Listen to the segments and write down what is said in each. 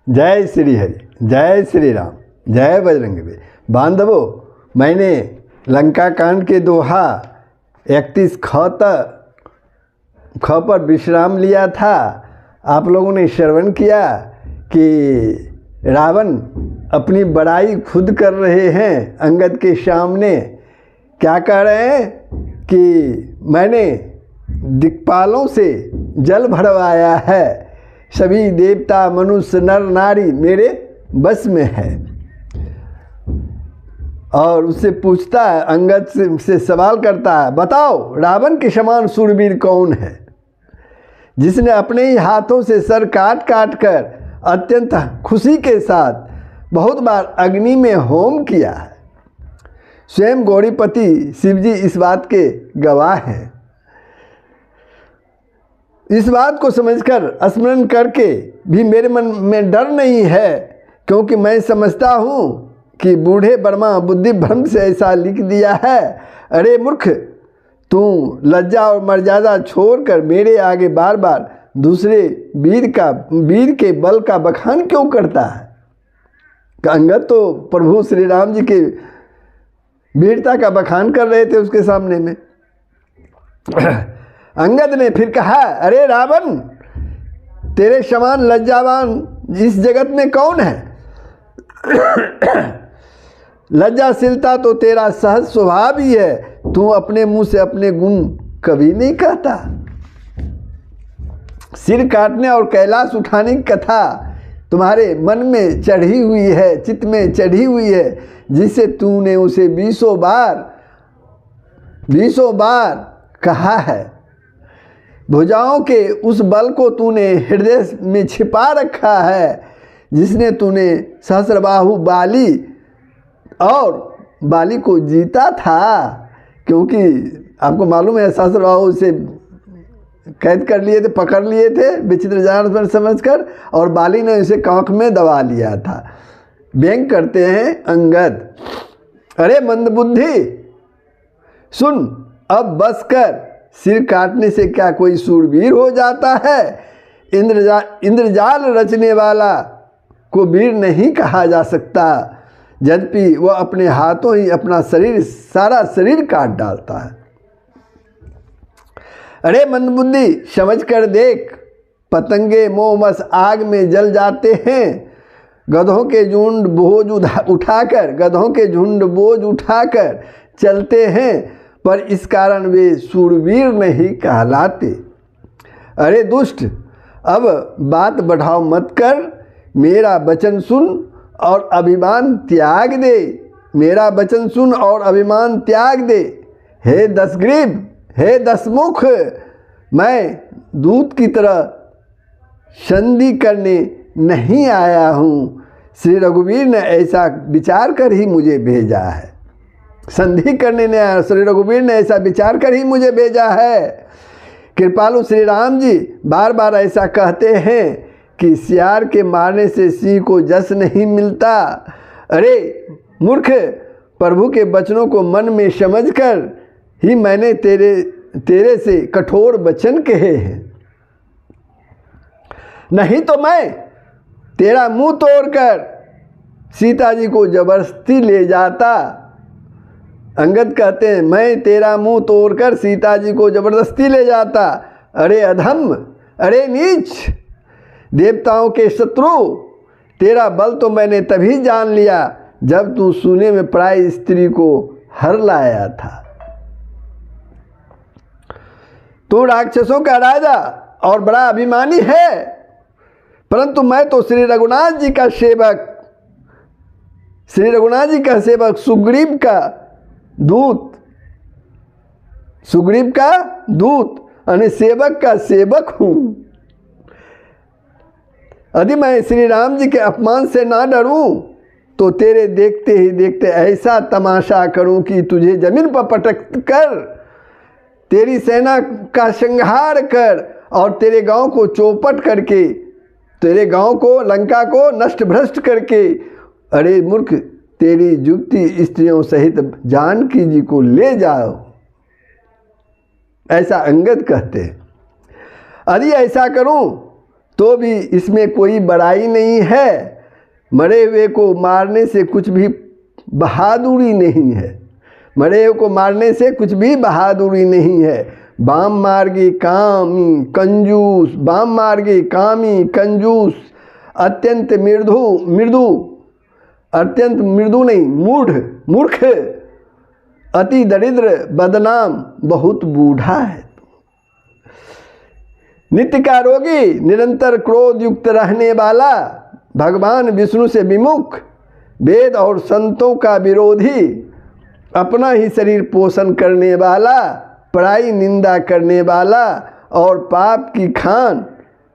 जय श्री हरि, जय श्री राम, जय बजरंगबली। बांधवों, मैंने लंका कांड के दोहा 31 ख पर विश्राम लिया था। आप लोगों ने श्रवण किया कि रावण अपनी बड़ाई खुद कर रहे हैं अंगद के सामने। क्या कह रहे हैं कि मैंने दिक्पालों से जल भरवाया है, सभी देवता मनुष्य नर नारी मेरे बस में है। और उससे पूछता है, अंगद से सवाल करता है, बताओ रावण के समान शूरवीर कौन है जिसने अपने ही हाथों से सर काट काट कर अत्यंत खुशी के साथ बहुत बार अग्नि में होम किया है। स्वयं गौरीपति शिवजी इस बात के गवाह हैं। इस बात को समझकर स्मरण करके भी मेरे मन में डर नहीं है, क्योंकि मैं समझता हूँ कि बूढ़े ब्रह्मा बुद्धि भ्रम से ऐसा लिख दिया है। अरे मूर्ख, तू लज्जा और मर्यादा छोड़कर मेरे आगे बार बार दूसरे वीर के बल का बखान क्यों करता है? अंगद तो प्रभु श्री राम जी के वीरता का बखान कर रहे थे उसके सामने में। अंगद ने फिर कहा, अरे रावण, तेरे समान लज्जावान इस जगत में कौन है? लज्जाशीलता तो तेरा सहज स्वभाव ही है। तू अपने मुंह से अपने गुण कभी नहीं कहता। सिर काटने और कैलाश उठाने की कथा तुम्हारे मन में चढ़ी हुई है, चित्त में चढ़ी हुई है, जिससे तूने उसे 20 बार कहा है। भुजाओं के उस बल को तूने हृदय में छिपा रखा है जिसने तूने सहस्रबाहु बाली को जीता था। क्योंकि आपको मालूम है, सहस्रबाहु से कैद कर लिए थे, पकड़ लिए थे विचित्र जान पर समझकर, और बाली ने उसे कांख में दबा लिया था। व्यंग करते हैं अंगद, अरे मंदबुद्धि, सुन, अब बस कर। सिर काटने से क्या कोई शूरवीर हो जाता है? इंद्रजाल रचने वाला को वीर नहीं कहा जा सकता, यद्यपि वह अपने हाथों ही अपना सारा शरीर काट डालता है। अरे मंदबुद्धि, समझ कर देख, पतंगे मोमस आग में जल जाते हैं। गधों के झुंड बोझ उठाकर चलते हैं, पर इस कारण वे शूरवीर नहीं कहलाते। अरे दुष्ट, अब बात बढ़ाओ मत कर, मेरा वचन सुन और अभिमान त्याग दे। मेरा वचन सुन और अभिमान त्याग दे। हे दसग्रीव, हे दसमुख, मैं दूत की तरह संधि करने नहीं आया हूँ। श्री रघुवीर ने ऐसा विचार कर ही मुझे भेजा है। संधि करने ने आया, श्री रघुवीर ने ऐसा विचार कर ही मुझे भेजा है। कृपालु श्री राम जी बार बार ऐसा कहते हैं कि सियार के मारने से सिंह को जस नहीं मिलता। अरे मूर्ख, प्रभु के वचनों को मन में समझकर ही मैंने तेरे से कठोर वचन कहे हैं, नहीं तो मैं तेरा मुंह तोड़कर सीता जी को जबरदस्ती ले जाता। अंगद कहते हैं, मैं तेरा मुंह तोड़कर सीता जी को जबरदस्ती ले जाता। अरे अधम, अरे नीच, देवताओं के शत्रु, तेरा बल तो मैंने तभी जान लिया जब तू सूने में पराई स्त्री को हर लाया था। तू राक्षसों का राजा और बड़ा अभिमानी है, परंतु मैं तो श्री रघुनाथ जी का सेवक सुग्रीव का दूत यानी सेवक का सेवक हूँ। यदि मैं श्री राम जी के अपमान से ना डरूं तो तेरे देखते ही देखते ऐसा तमाशा करूं कि तुझे जमीन पर पटक कर, तेरी सेना का संहार कर और तेरे गांव को चौपट करके, तेरे गांव को, लंका को नष्ट भ्रष्ट करके, अरे मूर्ख, तेरी युवती स्त्रियों सहित जानकी जी को ले जाओ। ऐसा अंगद कहते हैं। यदि ऐसा करूं तो भी इसमें कोई बड़ाई नहीं है। मरे हुए को मारने से कुछ भी बहादुरी नहीं है। मरे हुए को मारने से कुछ भी बहादुरी नहीं है। बाम मार्गी कामी कंजूस, बाम मार्गी कामी कंजूस, अत्यंत अत्यंत मृदु नहीं, मूर्ख, अति दरिद्र, बदनाम, बहुत बूढ़ा है। नित्य का रोगी, निरंतर क्रोध युक्त रहने वाला, भगवान विष्णु से विमुख, वेद और संतों का विरोधी, अपना ही शरीर पोषण करने वाला, पराई निंदा करने वाला और पाप की खान,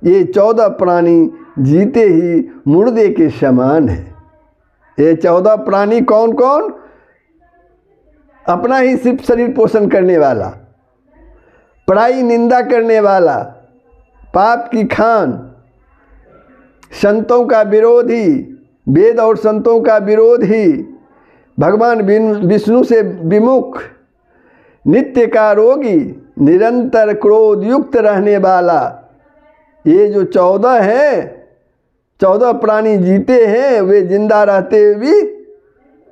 ये 14 प्राणी जीते ही मुर्दे के समान है। ये 14 प्राणी कौन कौन? अपना ही सिर्फ शरीर पोषण करने वाला, पराई निंदा करने वाला, पाप की खान, संतों का विरोधी, वेद और संतों का विरोधी, भगवान विष्णु से विमुख, नित्य का रोगी, निरंतर क्रोध युक्त रहने वाला। ये जो 14 हैं, 14 प्राणी जीते हैं, वे जिंदा रहते हुए भी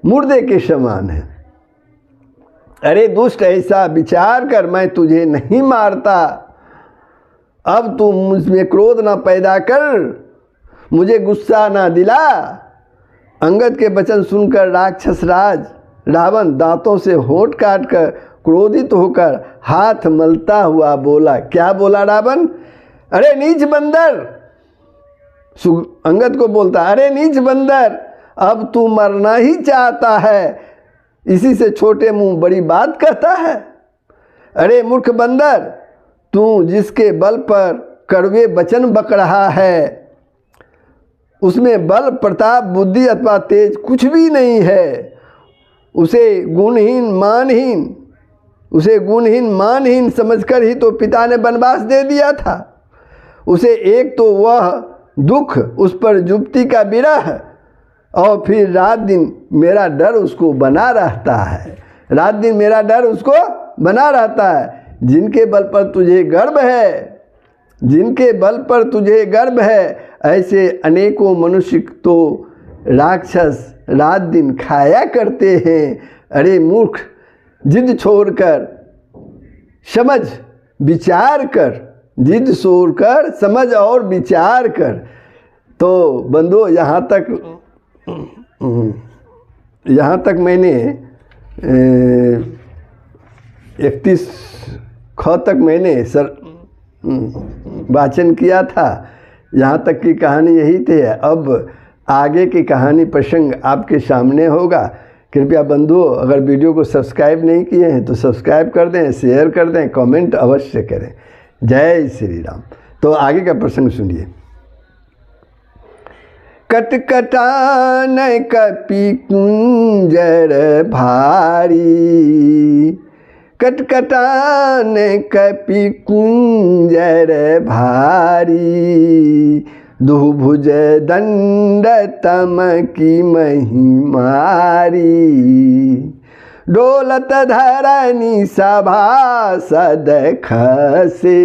मुर्दे के समान हैं। अरे दुष्ट, ऐसा विचार कर, मैं तुझे नहीं मारता। अब तू मुझमें क्रोध ना पैदा कर, मुझे गुस्सा ना दिला। अंगद के वचन सुनकर राक्षस राज रावण दांतों से होंठ काट कर क्रोधित होकर हाथ मलता हुआ बोला। क्या बोला रावण? अरे नीच बंदर! अंगद को बोलता, अरे नीच बंदर, अब तू मरना ही चाहता है, इसी से छोटे मुंह बड़ी बात कहता है। अरे मूर्ख बंदर, तू जिसके बल पर कड़वे वचन बक रहा है, उसमें बल, प्रताप, बुद्धि अथवा तेज कुछ भी नहीं है। उसे गुणहीन मानहीन समझकर ही तो पिता ने वनवास दे दिया था। उसे एक तो वह दुख, उस पर जुप्ती का विरह, और फिर रात दिन मेरा डर उसको बना रहता है। रात दिन मेरा डर उसको बना रहता है। जिनके बल पर तुझे गर्व है, जिनके बल पर तुझे गर्व है, ऐसे अनेकों मनुष्य तो राक्षस रात दिन खाया करते हैं। अरे मूर्ख, जिद छोड़कर समझ विचार कर, जिद छोड़कर समझ और विचार कर। तो बंधु, यहाँ तक मैंने 31 ख तक मैंने वाचन किया था। यहाँ तक की कहानी यही थी। अब आगे की कहानी प्रसंग आपके सामने होगा। कृपया बंधुओं, अगर वीडियो को सब्सक्राइब नहीं किए हैं तो सब्सक्राइब कर दें, शेयर कर दें, कमेंट अवश्य करें। जय श्री राम। तो आगे का प्रसंग सुनिए। कटकटान कपि कुंजर भारी, कटकटान कपि कुंजर भारी, दुभुज दंड तम की महिमारी, डोलत धरनी सभासद खसे,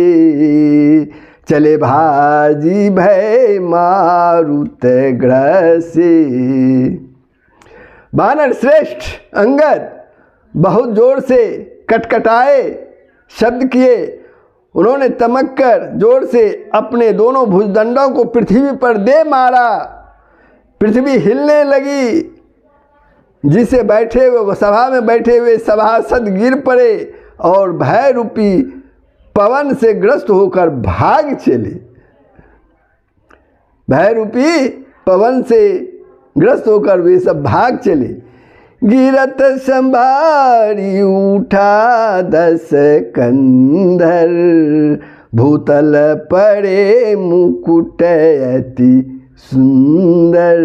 चले भाजी भय मारुत ग्रसे। वानर श्रेष्ठ अंगद बहुत जोर से कटकटाए, शब्द किए। उन्होंने तमक कर जोर से अपने दोनों भुजदंडों को पृथ्वी पर दे मारा। पृथ्वी हिलने लगी, जिसे बैठे हुए सभा में बैठे हुए सभासद गिर पड़े और भय रूपी पवन से ग्रस्त होकर भाग चले। भय रूपी पवन से ग्रस्त होकर वे सब भाग चले। गिरत संभारी उठा 10 कंधर, भूतल पड़े मुकुट अति सुंदर,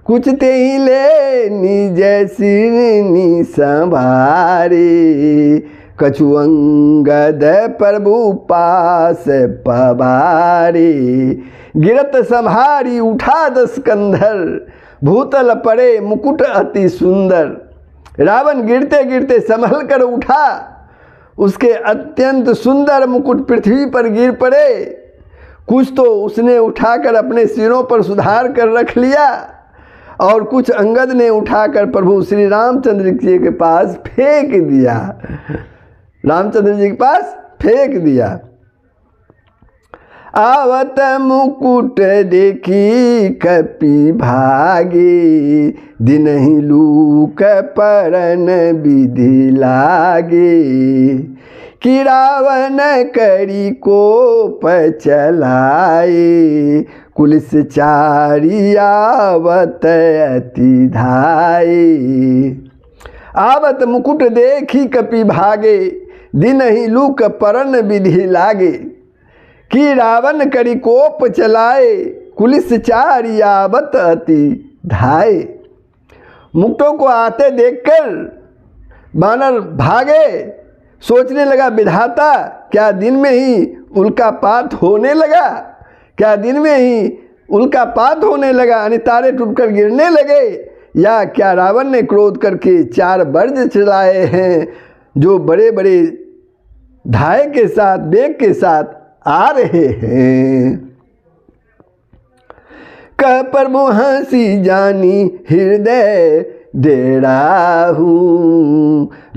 कुछ ते ही ले निज सिरनी संभारे, कछु अंगद प्रभु पास पवारे। गिरत संहारी उठा 10 कंधर, भूतल पड़े मुकुट अति सुंदर। रावण गिरते गिरते संभल कर उठा, उसके अत्यंत सुंदर मुकुट पृथ्वी पर गिर पड़े। कुछ तो उसने उठाकर अपने सिरों पर सुधार कर रख लिया और कुछ अंगद ने उठाकर प्रभु श्री रामचंद्र जी के पास फेंक दिया। रामचंद्र जी के पास फेंक दिया। आवत मुकुट देखी कपि भागे, दिनहि लूक परन विधि लागे। कि रावण करी कोप चलाए, कुलिस चारी आवत अति धाये। आवत मुकुट देखी कपि भागे, दिनहि लूक परन विधि लागे। कि रावण करी कोप चलाए, कुलिस चारी आवत अति धाये। मुकुटों को आते देखकर बानर भागे। सोचने लगा, विधाता क्या दिन में ही उल्कापात होने लगा, क्या दिन में ही उल्कापात होने लगा, यानी तारे टूटकर गिरने लगे, या क्या रावण ने क्रोध करके 4 बर्ज चलाए हैं जो बड़े बड़े धाये के साथ, बेग के साथ आ रहे हैं। कह प्रभु हंसी जानी हृदय डेराहू,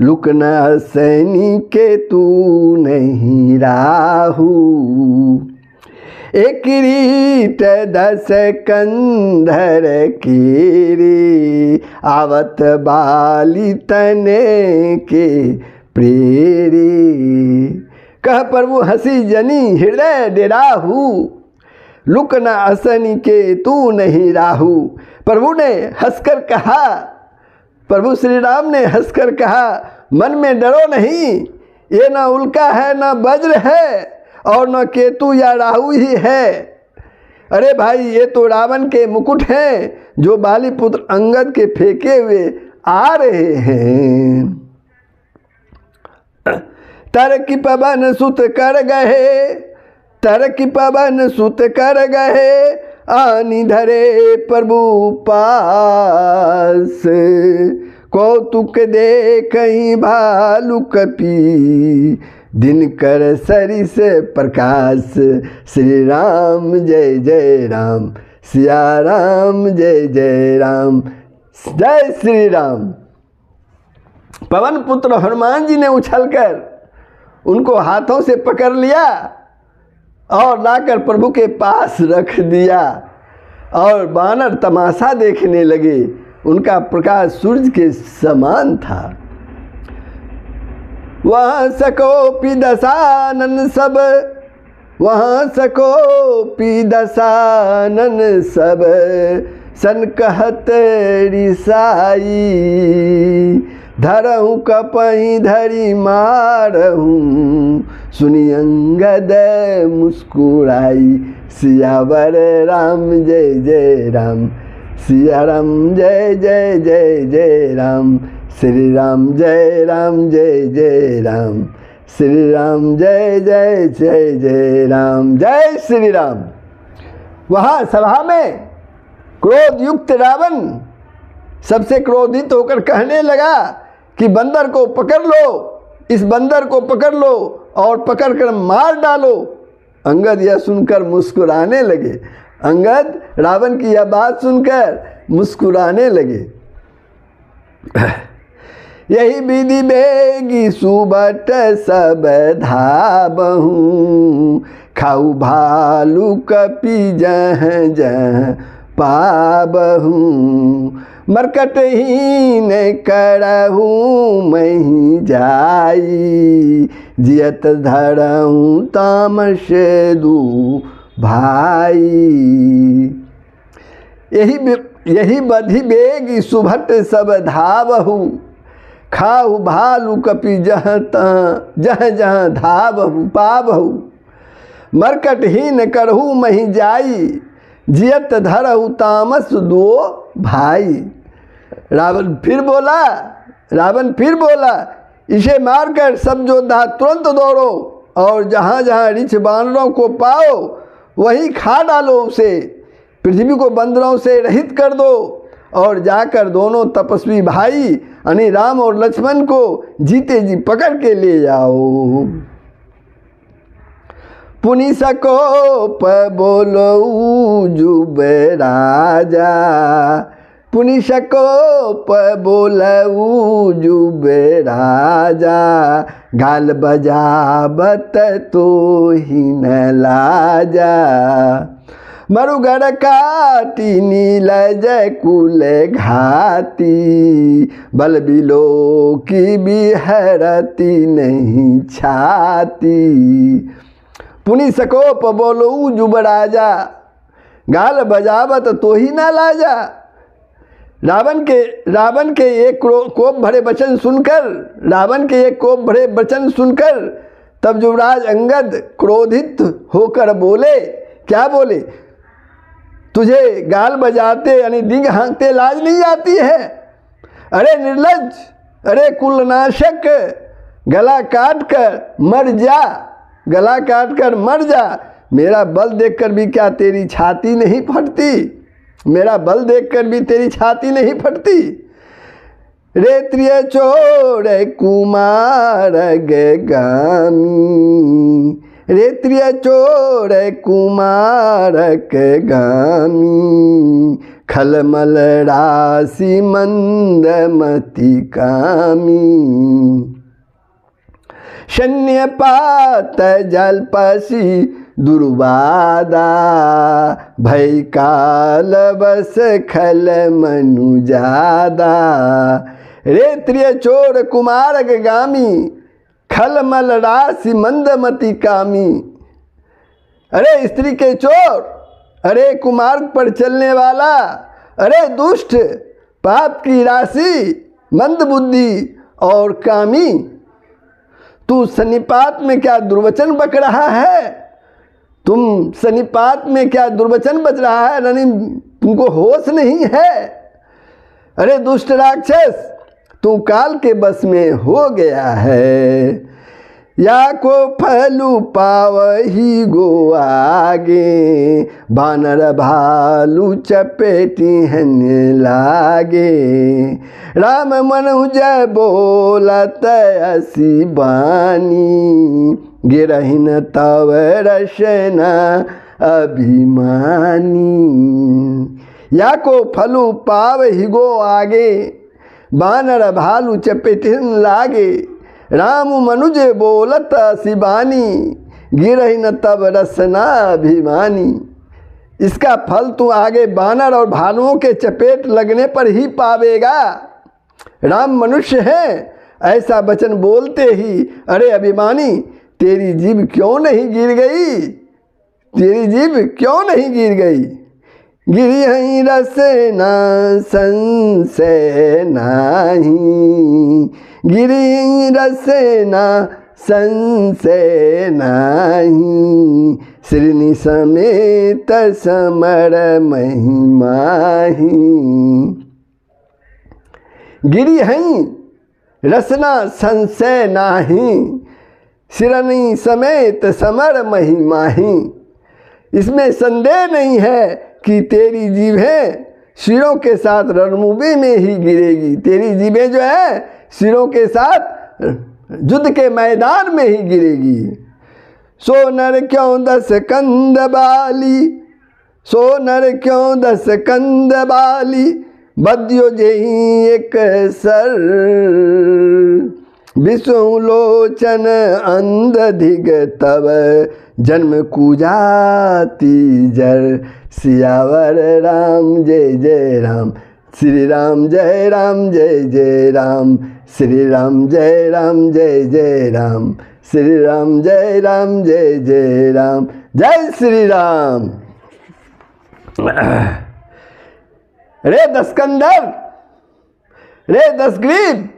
लुकना सैनी के तू नहीं राहू। एक किरीट 10 कंधर केरे, आवत बाली तने के प्रेरे। कह प्रभु हंसी जनी हृदय डेराहू, लुक न असनी के तू नहीं राहू। प्रभु ने हंसकर कहा, प्रभु श्री राम ने हंसकर कहा, मन में डरो नहीं, ये न उल्का है न वज्र है और न केतु या राहु ही है। अरे भाई, ये तो रावण के मुकुट हैं जो बाली पुत्र अंगद के फेंके हुए आ रहे हैं। तरकी पवन सुत कर गए, तरकी पवन सुत कर गए, आनी धरे प्रभु पास। कौतुक दे कहीं भालू कपी, दिन कर सरिस प्रकाश। श्री राम जय जय राम, सिया राम जय जय राम, जय श्री राम। पवन पुत्र हनुमान जी ने उछलकर उनको हाथों से पकड़ लिया और लाकर प्रभु के पास रख दिया और बानर तमाशा देखने लगे। उनका प्रकाश सूरज के समान था। वहाँ सकोपी दशानन सब, वहाँ सकोपी दशानन सब, सन कहत रिसाई। धरहूँ कपही धरी मारहूँ, सुनी अंगद मुस्कुराई। सियावर राम जय जय राम, सिया राम जय जय जय जय राम। श्री राम जय जय राम, श्री राम जय जय राम, जय श्री राम। वहाँ सभा में क्रोध युक्त रावण सबसे क्रोधित होकर कहने लगा कि बंदर को पकड़ लो, इस बंदर को पकड़ लो और पकड़कर मार डालो। अंगद यह सुनकर मुस्कुराने लगे। अंगद रावण की यह बात सुनकर मुस्कुराने लगे। यही विधि बेगी सुबट सब धाबहूँ, खाऊ भालू कपि जह जह पाबहूँ। मरकटहीन करहूँ मही जाई, जियत धरहूँ तामस दू भाई। यही बधि बेगी सुभट सब धावहु, खाऊ भालू कपि जह जह धावहु पावहु। मरकटहीन करहु मही जाई, जियत धरहु तामस दो भाई। रावण फिर बोला, इसे मारकर सब योद्धा तुरंत दौड़ो और जहाँ जहाँ रिछ बानरों को पाओ वहीं खा डालो उसे। पृथ्वी को बंदरों से रहित कर दो और जाकर दोनों तपस्वी भाई यानी राम और लक्ष्मण को जीते जी पकड़ के ले आओ। पुनि सकोप बोलो जुब राजा, पुनि सकोप बोलऊ जुब राजा, गाल बजावत तो ही न लाजा। मरुगढ़ काटी नीलज कुल घाती, बल बिलो की बिहरती नहीं छाती। पुनि सकोप बोलो जुब राजा, गाल बजावत तो ही ना लाजा। रावण के एक कोप भरे वचन सुनकर तब युवराज अंगद क्रोधित होकर बोले, क्या बोले? तुझे गाल बजाते यानी डींग हाँकते लाज नहीं आती है? अरे निर्लज्ज, अरे कुलनाशक, गला काट कर मर जा। मेरा बल देखकर भी क्या तेरी छाती नहीं फटती? मेरा बल देखकर भी तेरी छाती नहीं फटती। रेत्रिय चोर कुमार गामी, रेत्रिय चोर कुमार गामी, खलमल राशि मंदमति कामी। शन्यपात जलपसी दुर्वादा, भय काल बस खल मनुजादा। रेत्रिय चोर कुमार गामी, खलमल राशि मंदमति कामी। अरे स्त्री के चोर, अरे कुमार्ग पर चलने वाला, अरे दुष्ट, पाप की राशि, मंद बुद्धि और कामी, तू सन्निपात में क्या दुर्वचन बक रहा है? तुम सन्निपात में क्या दुर्वचन बच रहा है? यानी तुमको होश नहीं है। अरे दुष्ट राक्षस, तू काल के बस में हो गया है। या को फलू पावही गो आगे, बानर भालू चपेटी हने लागे। राम मनुज बोलत असी बानी, गिरहिन तव रसना अभिमानी। या को फलू पावही गो आगे, बानर भालू चपेटिन लागे। राम मनुज बोलत शिवानी, गिरहि न तब रसना अभिमानी। इसका फल तू आगे बानर और भालुओं के चपेट लगने पर ही पावेगा। राम मनुष्य है ऐसा वचन बोलते ही, अरे अभिमानी, तेरी जीभ क्यों नहीं गिर गई? तेरी जीभ क्यों नहीं गिर गई? गिरी हई रसना संशय नाही, गिरी रसना संशय नाही। श्रीनि समेत समर महिमाही। गिरी हई रसना संशय नाही, श्रीनि समेत समर महिमाही। इसमें संदेह नहीं है कि तेरी जीभें सिरों के साथ रणभूमि में ही गिरेगी। तेरी जीभें जो है सिरों के साथ युद्ध के मैदान में ही गिरेगी। सो नर क्यों 10 कंद बाली, सो नर क्यों 10 कंद बाली, बद्यो जेहि एक सर। विष्णु लोचन अंध धिग तब, जन्म कूजाती जर। सियावर राम जय जय राम, श्री राम जय राम जय जय राम, श्री राम जय राम जय जय राम, श्री राम जय राम जय जय राम, जय श्री राम। रे दस्कंदर, रे दसग्रीव,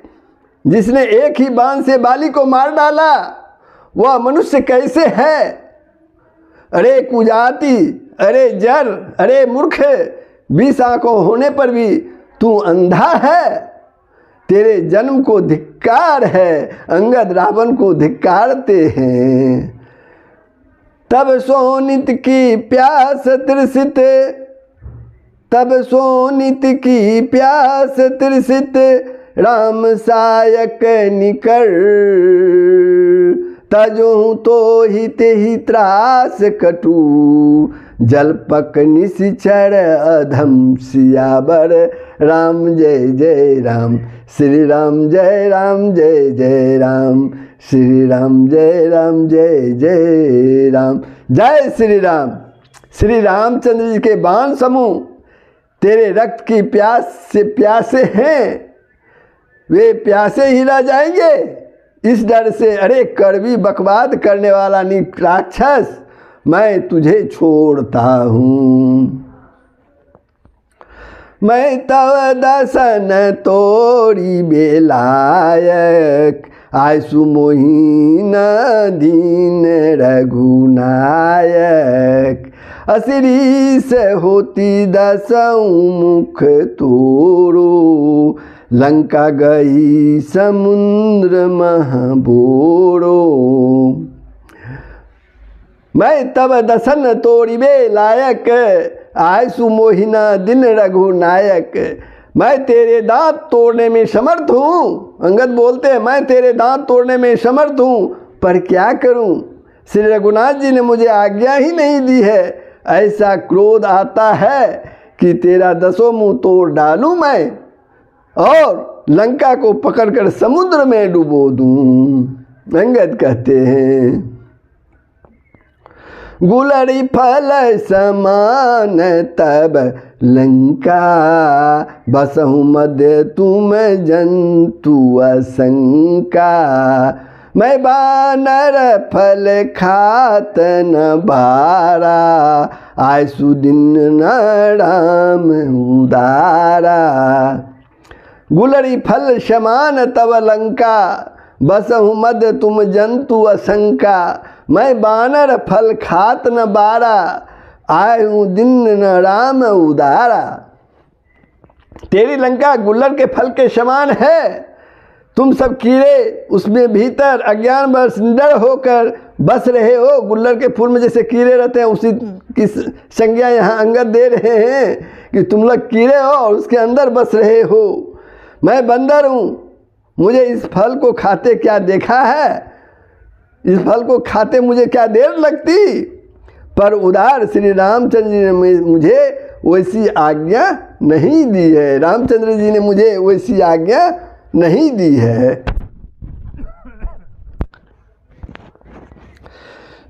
जिसने एक ही बाण से बाली को मार डाला, वह मनुष्य कैसे है? अरे कुजाती, अरे जर, अरे मूर्ख, 20 आंखों होने पर भी तू अंधा है। तेरे जन्म को धिक्कार है। अंगद रावण को धिक्कारते हैं। तब सोनित की प्यास तृषित, तब सोनित की प्यास तृषित, राम सायक निकर। तजहु तो हित ही त्रास कटु, जलपक निशिचर अधम सियावर। राम जय जय राम, श्री राम जय राम जय जय राम, श्री राम जय राम जय जय राम। जय श्री राम। श्री रामचंद्र जी के बाण समूह तेरे रक्त की प्यास से प्यासे हैं, वे प्यासे ही रह जाएंगे इस डर से। अरे कड़वी बकवाद करने वाला राक्षस, मैं तुझे छोड़ता हूँ। मैं तव दसन तोरी बेलायक, आयसु मोहीन दीन रघुनायक। असिरी से होती दसऊ मुख तोरो, लंका गई समुद्र महाबोरो। मैं तब दसन तोड़िबे लायक, आयसु मोहिना दिन रघुनायक। मैं तेरे दांत तोड़ने में समर्थ हूँ। अंगद बोलते हैं मैं तेरे दांत तोड़ने में समर्थ हूँ, पर क्या करूँ, श्री रघुनाथ जी ने मुझे आज्ञा ही नहीं दी है। ऐसा क्रोध आता है कि तेरा दसों मुँह तोड़ डालूँ मैं, और लंका को पकड़कर समुद्र में डुबो दूँ। अंगद कहते हैं गुलरी फल समान तब लंका, बसहु मध्य तुम जंतु असंका। मैं बानर फल खात न बारा, आयसु दिन न राम उदारा। गुलरी फल समान तब लंका, बसहु मध्य तुम जंतु असंका। मैं बानर फल खात न बारा, आए हूँ दिन न राम उदारा। तेरी लंका गुल्लर के फल के समान है, तुम सब कीड़े उसमें भीतर अज्ञान वर्ष निडर होकर बस रहे हो। गुल्लर के फूल में जैसे कीड़े रहते हैं, उसी की संज्ञा यहाँ अंगद दे रहे हैं कि तुम लोग कीड़े हो और उसके अंदर बस रहे हो। मैं बंदर हूँ, मुझे इस फल को खाते क्या देखा है, इस फल को खाते मुझे क्या देर लगती। पर उदार श्री रामचंद्र जी ने मुझे वैसी आज्ञा नहीं दी है। रामचंद्र जी ने मुझे वैसी आज्ञा नहीं दी है।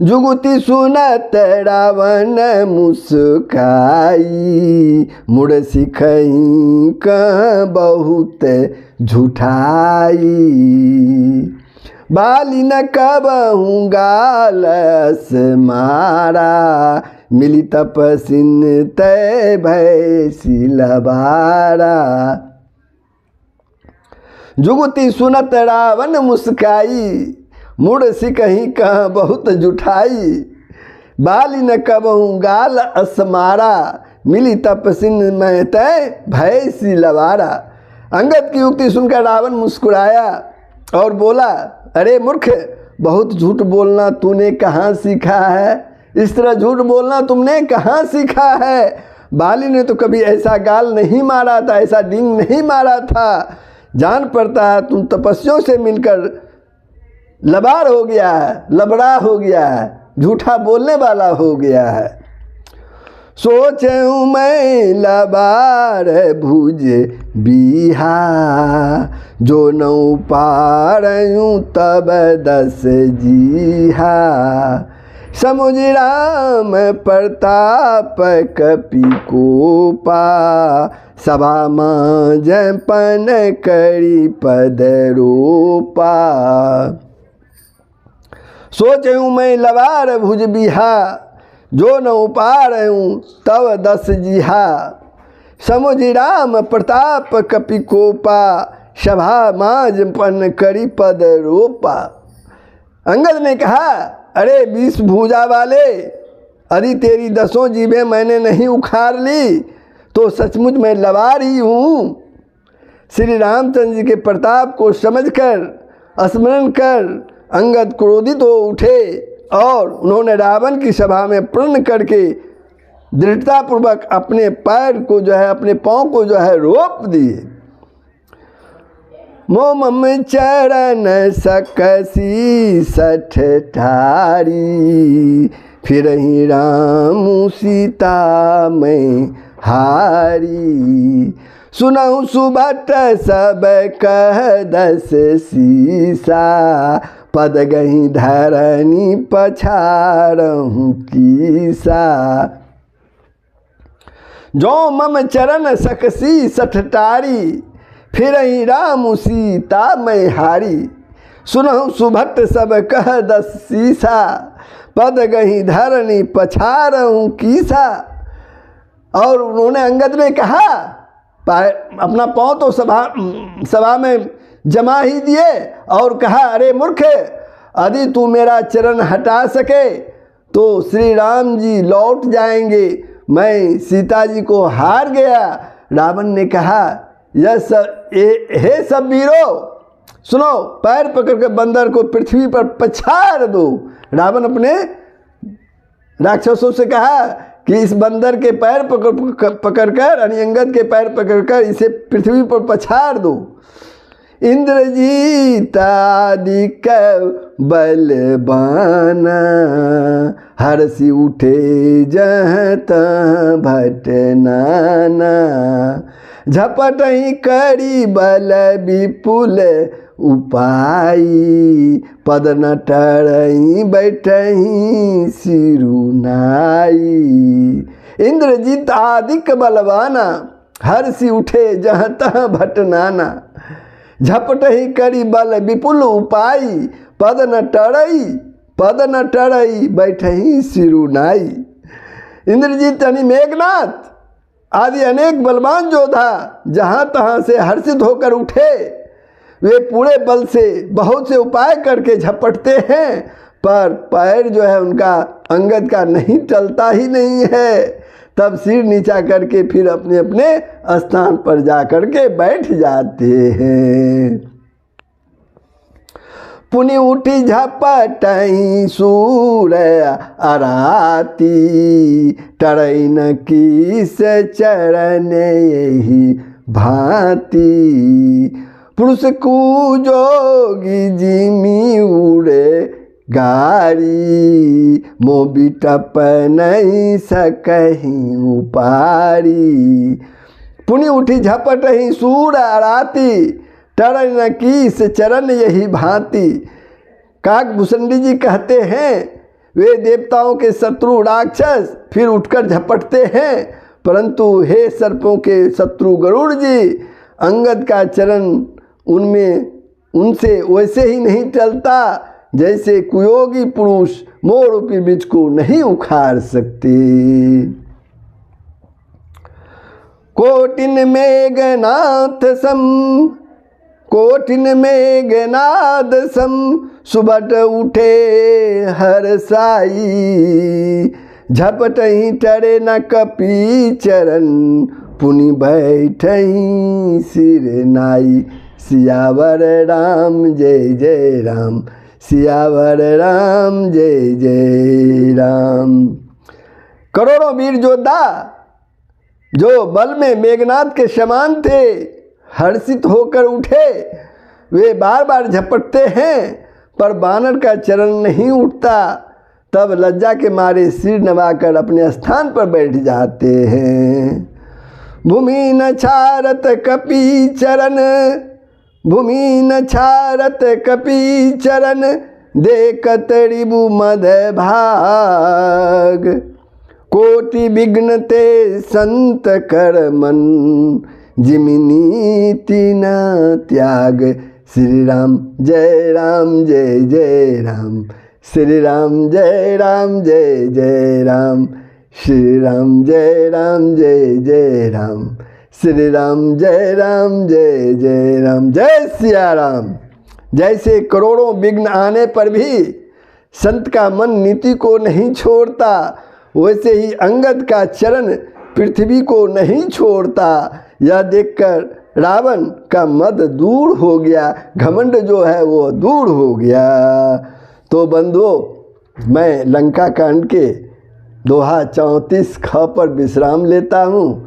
जुगुति सुनत रावण मुस्काई, मुड़ सिखई कह बहुत झूठाई। बाली न कबहूँ गालस मारा, मिली तपसिन तय भय सिलबारा। जुगुति सुनत रावण मुस्काई, मुड़ सिकही कह बहुत जुठाई। बाली न कबहूँ गाल असमारा, मिली तपसिन मैं तय भय सिलबारा। अंगद की उक्ति सुनकर रावण मुस्कुराया और बोला, अरे मूर्ख, बहुत झूठ बोलना तूने कहाँ सीखा है, इस तरह झूठ बोलना तुमने कहाँ सीखा है। बाली ने तो कभी ऐसा गाल नहीं मारा था, ऐसा डींग नहीं मारा था। जान पड़ता है तुम तपस्वियों से मिलकर लबार हो गया है, लबड़ा हो गया है, झूठा बोलने वाला हो गया है। सोचूं मैं लबार भुज बिहा, जो नौ पारयूं तब दस जीहा। समुझ राम प्रताप कपि कोपा, सभा मां जपन करी पद रोपा। सोचूं मैं लबार भुज बिहा, जो न उपार हूँ तव दस जिहा। समुझ राम प्रताप कपि कोपा, सभा माज पन करी पद रोपा। अंगद ने कहा, अरे 20 भुजा वाले, यदि तेरी 10 जीभें मैंने नहीं उखाड़ ली तो सचमुच मैं लबार ही हूँ। श्री रामचंद्र जी के प्रताप को समझकर स्मरण कर अंगद क्रोधित हो उठे और उन्होंने रावण की सभा में प्रण करके दृढ़तापूर्वक अपने पैर को जो है, अपने पाँव को जो है रोप दिए। मोमम चरण सकसी सठ ठारी, फिर ही राम सीता में हारी। सुनऊ सुभट सब कह दस सीसा, पद गही धरनी पछारहूँ कीसा। जो मम चरण सकसी सठ टारी, फिर ही राम सीता मैं हारी। सुनहु सुभट सब कह दस सीसा, पद गही धरनी पछारहूँ कीसा। और उन्होंने अंगद में कहा, अपना पाँव तो सभा में जमा ही दिए और कहा, अरे मूर्ख, यदि तू मेरा चरण हटा सके तो श्री राम जी लौट जाएंगे, मैं सीता जी को हार गया। रावण ने कहा, हे सब वीरों सुनो, पैर पकड़ कर बंदर को पृथ्वी पर पछाड़ दो। रावण अपने राक्षसों से कहा कि इस बंदर के पैर पकड़कर यानी अंगद के पैर पकड़कर इसे पृथ्वी पर पछाड़ दो। इंद्रजीत आदिक बलबाना, हर्षि उठे जहाँ तहाँ भटनाना। झपट ही करी बल विपुल उपाई, पद न टरई बैठही सिरुनाई। इंद्रजीत आदिक बलवाना, हर्षि उठे जहाँ तहाँ भटनाना। झपट ही करी बल विपुल उपाई, पद न टरई बैठही सिरुनाई। इंद्रजीत यानी मेघनाथ आदि अनेक बलवान योद्धा जहाँ तहाँ से हर्षित होकर उठे, वे पूरे बल से बहुत से उपाय करके झपटते हैं, पर पैर जो है उनका अंगद का नहीं टलता ही नहीं है। तब सिर नीचा करके फिर अपने अपने स्थान पर जा करके बैठ जाते हैं। पुनि उठी झपटई सूर अराती, टरई न किस चरण यही भांति। पुरुष कुजोगी जिमी उड़े गारी, मोबी टप नहीं सकहीं उपारी। पुनि उठी झपट ही सूर आराती, टरई न कीस चरण यही भांति। काकभूषणी जी कहते हैं, वे देवताओं के शत्रु राक्षस फिर उठकर झपटते हैं, परंतु हे सर्पों के शत्रु गरुड़ जी, अंगद का चरण उनसे वैसे ही नहीं टलता जैसे कुयोगी पुरुष मोर रूपी बीज को नहीं उखाड़ सकते। कोटिन मेघनाथ मेघनाद सम, सुबट उठे हरसाई। झपट ही टरे न कपी चरण, पुनि बैठही सिर नाई। सियावर राम जय जय राम, सियावर राम जय जय राम। करोड़ों वीर योद्धा जो बल में मेघनाथ के समान थे, हर्षित होकर उठे, वे बार बार झपटते हैं, पर बानर का चरण नहीं उठता। तब लज्जा के मारे सिर नवाकर अपने स्थान पर बैठ जाते हैं। भूमि न छारत कपी चरण, भूमि न छारत कपी चरण, देखत रिबु मद भाग। कोटि विघ्न ते संत कर मन, जिमिनीति न त्याग। श्री राम जय राम जय जय राम, श्री राम जय राम जय जय राम, श्री राम जय राम जय जय राम, श्री राम जय राम जय जय राम। जय सिया राम। जैसे करोड़ों विघ्न आने पर भी संत का मन नीति को नहीं छोड़ता, वैसे ही अंगद का चरण पृथ्वी को नहीं छोड़ता। यह देखकर रावण का मद दूर हो गया, घमंड जो है वो दूर हो गया। तो बंधुओं, मैं लंका कांड के दोहा 34 ख पर विश्राम लेता हूँ।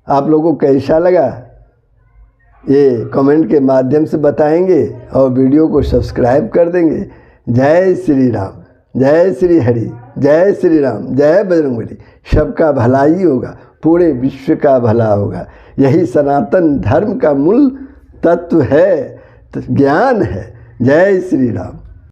आप लोगों को कैसा लगा? ये कमेंट के माध्यम से बताएंगे और वीडियो को सब्सक्राइब कर देंगे। जय श्री राम, जय श्री हरि, जय श्री राम, जय बजरंगबली। सबका भलाई होगा, पूरे विश्व का भला होगा। यही सनातन धर्म का मूल तत्व है, ज्ञान है। जय श्री राम।